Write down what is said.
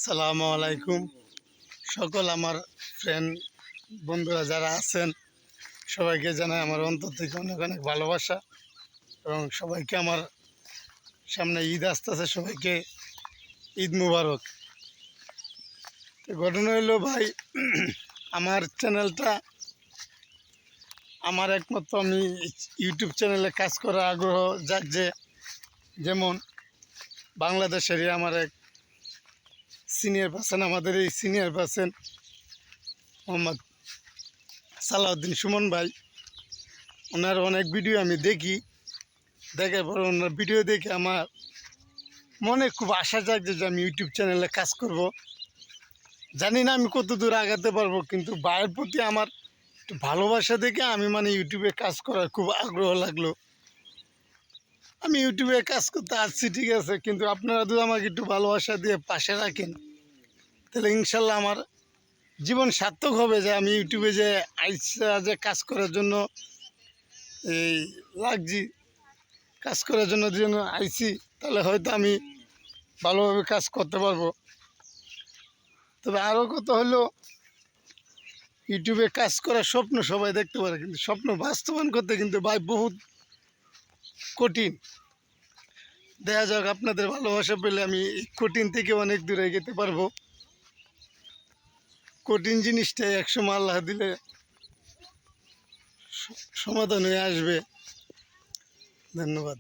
সালামু আলাইকুম। সকল আমার ফ্রেন্ড বন্ধুরা যারা আছেন সবাইকে জানাই আমার অন্তর থেকে অনেক অনেক ভালোবাসা এবং সবাইকে আমার সামনে ঈদ আসতেছে, সবাইকে ঈদ মুবারক। তো ঘটনা হলো ভাই, আমার চ্যানেলটা আমার একমাত্র আমি ইউটিউব চ্যানেলে কাজ করার আগ্রহ জাগছে। যেমন বাংলাদেশেরই আমার এক সিনিয়র পার্সন, আমাদের এই সিনিয়র পার্সন মোহাম্মদ সালাউদ্দিন সুমন ভাই, ওনার অনেক ভিডিও আমি দেখি, দেখার পর ওনার ভিডিও দেখে আমার মনে খুব আশা জাগছে যে আমি ইউটিউব চ্যানেলে কাজ করব। জানি না আমি কত দূর আগাতে পারবো, কিন্তু ভাইয়ের প্রতি আমার একটু ভালোবাসা দেখে আমি ইউটিউবে কাজ করার খুব আগ্রহ লাগলো। আমি ইউটিউবে কাজ করতে আসছি, ঠিক আছে, কিন্তু আপনারা যদি আমাকে একটু ভালোবাসা দিয়ে পাশে রাখেন তাহলে ইনশাল্লাহ আমার জীবন সার্থক হবে। যে আমি ইউটিউবে যে আইসা যে কাজ করার জন্য এই লাগছি, কাজ করার জন্য যেন আইসি, তাহলে হয়তো আমি ভালোভাবে কাজ করতে পারবো। তবে আরও কথা হলো, ইউটিউবে কাজ করার স্বপ্ন সবাই দেখতে পারে, কিন্তু স্বপ্ন বাস্তবায়ন করতে কিন্তু ভাই বহুত কঠিন। দেখা যাক, আপনাদের ভালোবাসা পেলে আমি এই কঠিন থেকে অনেক দূরে যেতে পারবো। কঠিন জিনিসটাই একসময় আল্লাহ দিলে সমাধান হয়ে আসবে। ধন্যবাদ।